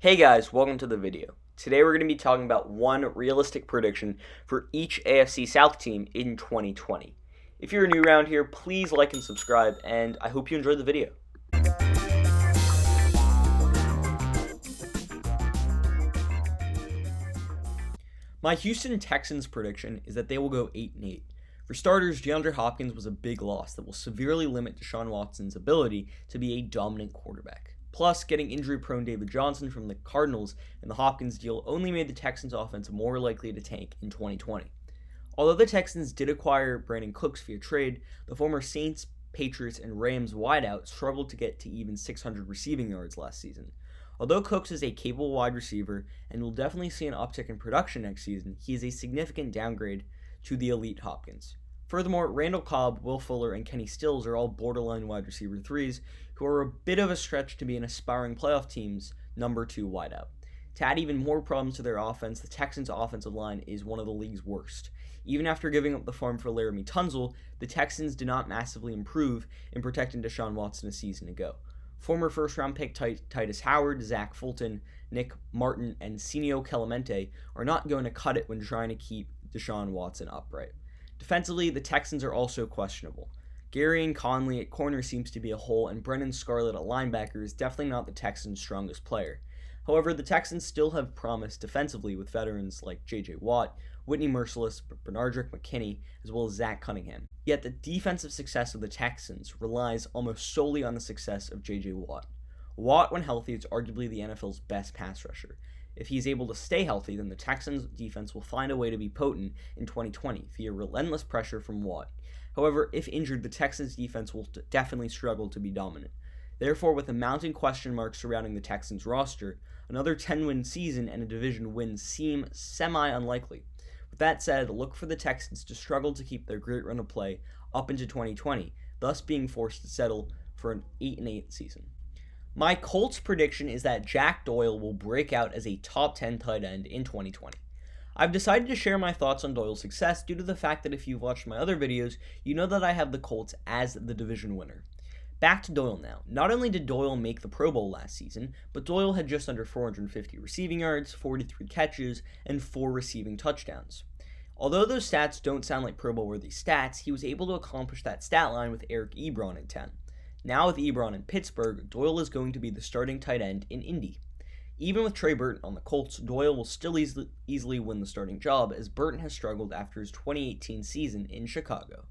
Hey guys, welcome to the video. Today we're going to be talking about one realistic prediction for each AFC South team in 2020. If you're new around here, please like and subscribe, and I hope you enjoyed the video. My Houston Texans prediction is that they will go 8-8. For starters, DeAndre Hopkins was a big loss that will severely limit Deshaun Watson's ability to be a dominant quarterback. Plus, getting injury-prone David Johnson from the Cardinals and the Hopkins deal only made the Texans' offense more likely to tank in 2020. Although the Texans did acquire Brandon Cooks via trade, the former Saints, Patriots, and Rams wideout struggled to get to even 600 receiving yards last season. Although Cooks is a capable wide receiver and will definitely see an uptick in production next season, he is a significant downgrade to the elite Hopkins. Furthermore, Randall Cobb, Will Fuller, and Kenny Stills are all borderline wide receiver 3s who are a bit of a stretch to be an aspiring playoff team's number 2 wideout. To add even more problems to their offense, the Texans' offensive line is one of the league's worst. Even after giving up the farm for Laramie Tunsil, the Texans did not massively improve in protecting Deshaun Watson a season ago. Former first-round pick Titus Howard, Zach Fulton, Nick Martin, and Senio Clemente are not going to cut it when trying to keep Deshaun Watson upright. Defensively, the Texans are also questionable. Gary Conley at corner seems to be a hole, and Brennan Scarlett at linebacker is definitely not the Texans' strongest player. However, the Texans still have promise defensively with veterans like J.J. Watt, Whitney Merciless, Bernardrick McKinney, as well as Zach Cunningham. Yet the defensive success of the Texans relies almost solely on the success of J.J. Watt. Watt, when healthy, is arguably the NFL's best pass rusher. If he is able to stay healthy, then the Texans' defense will find a way to be potent in 2020 via relentless pressure from Watt. However, if injured, the Texans' defense will definitely struggle to be dominant. Therefore, with a mounting question mark surrounding the Texans' roster, another 10-win season and a division win seem semi-unlikely. With that said, look for the Texans to struggle to keep their great run of play up into 2020, thus being forced to settle for an 8-8 season. My Colts prediction is that Jack Doyle will break out as a top 10 tight end in 2020. I've decided to share my thoughts on Doyle's success due to the fact that if you've watched my other videos, you know that I have the Colts as the division winner. Back to Doyle now. Not only did Doyle make the Pro Bowl last season, but Doyle had just under 450 receiving yards, 43 catches, and 4 receiving touchdowns. Although those stats don't sound like Pro Bowl-worthy stats, he was able to accomplish that stat line with Eric Ebron in 10. Now with Ebron in Pittsburgh, Doyle is going to be the starting tight end in Indy. Even with Trey Burton on the Colts, Doyle will still easily win the starting job, as Burton has struggled after his 2018 season in Chicago.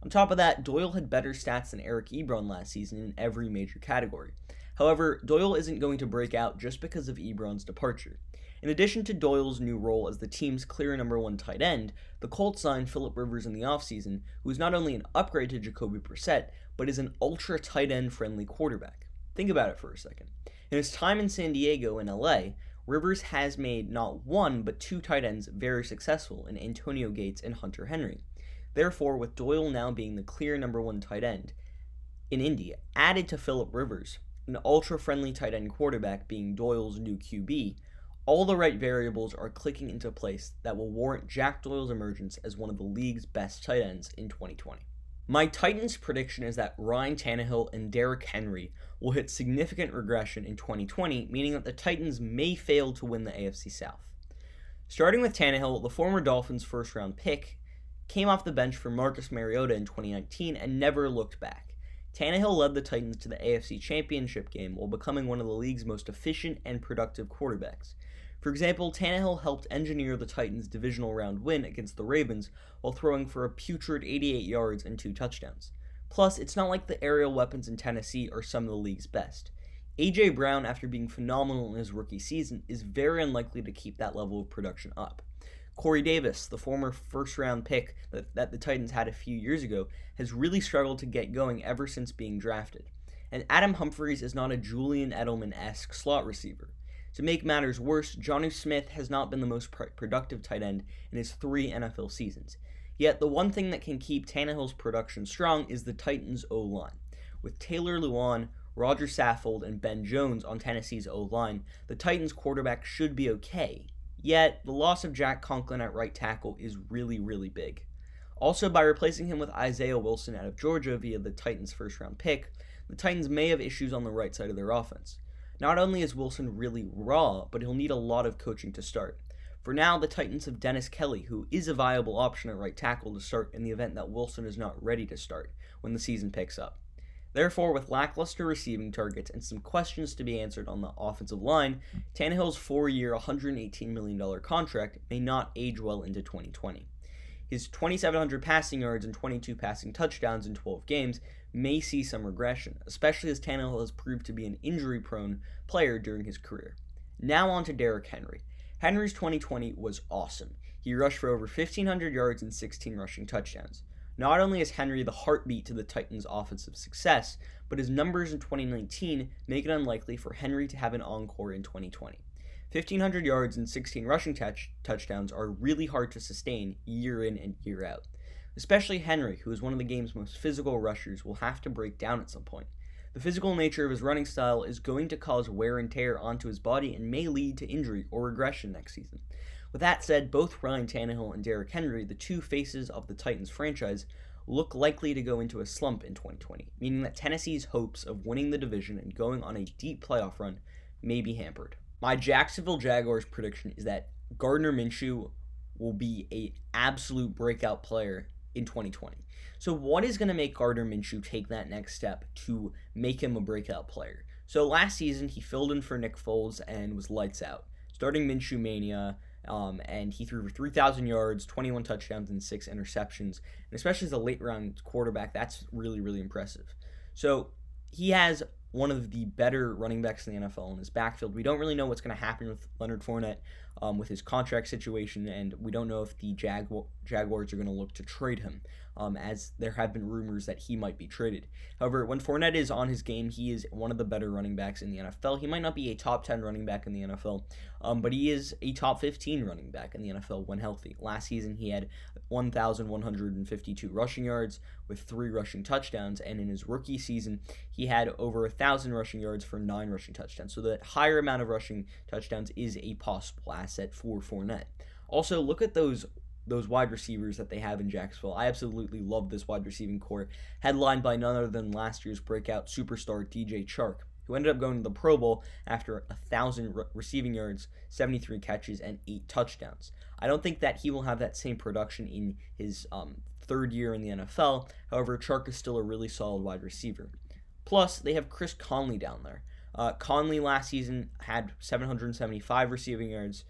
On top of that, Doyle had better stats than Eric Ebron last season in every major category. However, Doyle isn't going to break out just because of Ebron's departure. In addition to Doyle's new role as the team's clear number 1 tight end, the Colts signed Phillip Rivers in the offseason, who is not only an upgrade to Jacoby Brissett, but is an ultra tight end friendly quarterback. Think about it for a second. In his time in San Diego and LA, Rivers has made not 1 but 2 tight ends very successful in Antonio Gates and Hunter Henry. Therefore, with Doyle now being the clear number 1 tight end in Indy, added to Phillip Rivers, an ultra friendly tight end quarterback being Doyle's new QB, all the right variables are clicking into place that will warrant Jack Doyle's emergence as one of the league's best tight ends in 2020. My Titans prediction is that Ryan Tannehill and Derrick Henry will hit significant regression in 2020, meaning that the Titans may fail to win the AFC South. Starting with Tannehill, the former Dolphins first-round pick came off the bench for Marcus Mariota in 2019 and never looked back. Tannehill led the Titans to the AFC Championship game while becoming one of the league's most efficient and productive quarterbacks. For example, Tannehill helped engineer the Titans' divisional round win against the Ravens while throwing for a putrid 88 yards and 2 touchdowns. Plus, it's not like the aerial weapons in Tennessee are some of the league's best. A.J. Brown, after being phenomenal in his rookie season, is very unlikely to keep that level of production up. Corey Davis, the former first-round pick that the Titans had a few years ago, has really struggled to get going ever since being drafted. And Adam Humphries is not a Julian Edelman-esque slot receiver. To make matters worse, Jonnu Smith has not been the most productive tight end in his 3 NFL seasons. Yet the one thing that can keep Tannehill's production strong is the Titans' O-line. With Taylor Lewan, Roger Saffold, and Ben Jones on Tennessee's O-line, the Titans' quarterback should be okay. Yet, the loss of Jack Conklin at right tackle is really, really big. Also, by replacing him with Isaiah Wilson out of Georgia via the Titans' first-round pick, the Titans may have issues on the right side of their offense. Not only is Wilson really raw, but he'll need a lot of coaching to start. For now, the Titans have Dennis Kelly, who is a viable option at right tackle to start in the event that Wilson is not ready to start when the season picks up. Therefore, with lackluster receiving targets and some questions to be answered on the offensive line, Tannehill's 4-year, $118 million contract may not age well into 2020. His 2,700 passing yards and 22 passing touchdowns in 12 games may see some regression, especially as Tannehill has proved to be an injury-prone player during his career. Now on to Derrick Henry. Henry's 2020 was awesome. He rushed for over 1,500 yards and 16 rushing touchdowns. Not only is Henry the heartbeat to the Titans' offensive success, but his numbers in 2019 make it unlikely for Henry to have an encore in 2020. 1,500 yards and 16 rushing touchdowns are really hard to sustain year in and year out. Especially Henry, who is one of the game's most physical rushers, will have to break down at some point. The physical nature of his running style is going to cause wear and tear onto his body and may lead to injury or regression next season. With that said, both Ryan Tannehill and Derrick Henry, the two faces of the Titans franchise, look likely to go into a slump in 2020, meaning that Tennessee's hopes of winning the division and going on a deep playoff run may be hampered. My Jacksonville Jaguars prediction is that Gardner Minshew will be an absolute breakout player in 2020. So what is going to make Gardner Minshew take that next step to make him a breakout player? So last season, he filled in for Nick Foles and was lights out. Starting Minshew Mania, and he threw for 3,000 yards, 21 touchdowns, and 6 interceptions. And especially as a late-round quarterback, that's really, really impressive. So he has one of the better running backs in the NFL in his backfield. We don't really know what's going to happen with Leonard Fournette with his contract situation, and we don't know if the Jaguars are going to look to trade him, as there have been rumors that he might be traded. However, when Fournette is on his game, he is one of the better running backs in the NFL. He might not be a top 10 running back in the NFL, but he is a top 15 running back in the NFL when healthy. Last season, he had 1,152 rushing yards with 3 rushing touchdowns, and in his rookie season, he had over 1,000 rushing yards for 9 rushing touchdowns. So the higher amount of rushing touchdowns is a possible asset for Fournette. Also, look at those wide receivers that they have in Jacksonville. I absolutely love this wide receiving core, headlined by none other than last year's breakout superstar DJ Chark, who ended up going to the Pro Bowl after 1,000 receiving yards, 73 catches, and 8 touchdowns. I don't think that he will have that same production in his third year in the NFL. However, Chark is still a really solid wide receiver. Plus, they have Chris Conley down there. Conley last season had 775 receiving yards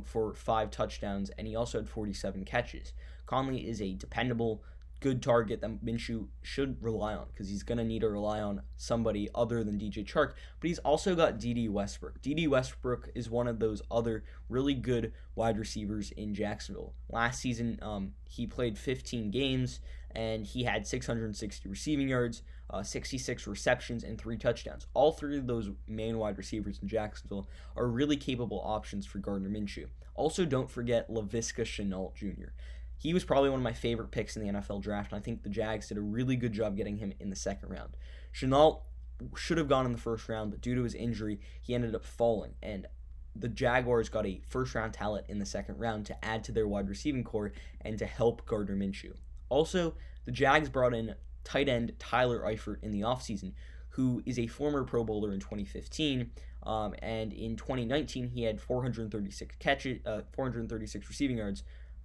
for 5 touchdowns, and he also had 47 catches. Conley is a dependable, good target that Minshew should rely on, because he's going to need to rely on somebody other than DJ Chark, but he's also got D.D. Westbrook. D.D. Westbrook is one of those other really good wide receivers in Jacksonville. Last season, he played 15 games, and he had 660 receiving yards, 66 receptions, and 3 touchdowns. All 3 of those main wide receivers in Jacksonville are really capable options for Gardner Minshew. Also, don't forget Laviska Shenault Jr. He was probably one of my favorite picks in the NFL draft, and I think the Jags did a really good job getting him in the second round. Shenault should have gone in the first round, but due to his injury, he ended up falling, and the Jaguars got a first-round talent in the second round to add to their wide receiving core and to help Gardner Minshew. Also, the Jags brought in tight end Tyler Eifert in the offseason, who is a former Pro Bowler in 2015, and in 2019 he had 436 receiving yards,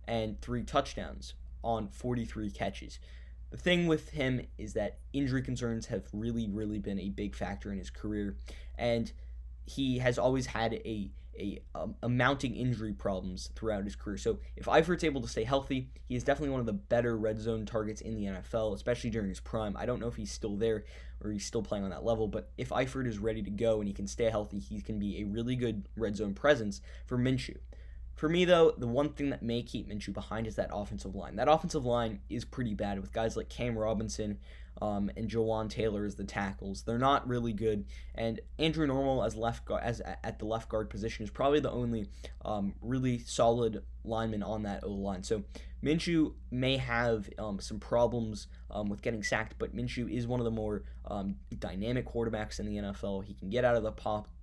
and 3 touchdowns on 43 catches. The thing with him is that injury concerns have really, really been a big factor in his career, and he has always had a mounting injury problems throughout his career. So if Eifert's able to stay healthy, he is definitely one of the better red zone targets in the NFL, especially during his prime. I don't know if he's still there or he's still playing on that level, but if Eifert is ready to go and he can stay healthy, he can be a really good red zone presence for Minshew. For me, though, the one thing that may keep Minshew behind is that offensive line. That offensive line is pretty bad with guys like Cam Robinson and Jawan Taylor as the tackles. They're not really good, and Andrew Normal as at the left guard position is probably the only really solid lineman on that O-line. So Minshew may have some problems with getting sacked, but Minshew is one of the more dynamic quarterbacks in the NFL. He can get out of the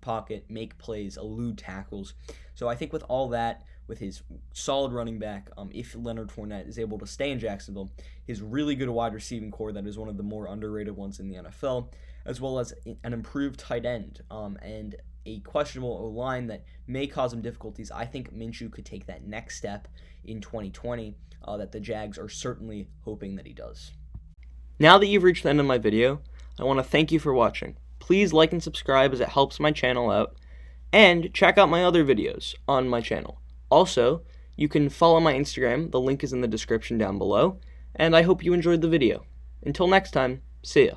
pocket, make plays, elude tackles. So I think with all that, with his solid running back, if Leonard Fournette is able to stay in Jacksonville, his really good wide receiving core that is one of the more underrated ones in the NFL, as well as an improved tight end and a questionable O-line that may cause him difficulties, I think Minshew could take that next step in 2020 that the Jags are certainly hoping that he does. Now that you've reached the end of my video, I want to thank you for watching. Please like and subscribe as it helps my channel out, and check out my other videos on my channel. Also, you can follow my Instagram, the link is in the description down below, and I hope you enjoyed the video. Until next time, see ya.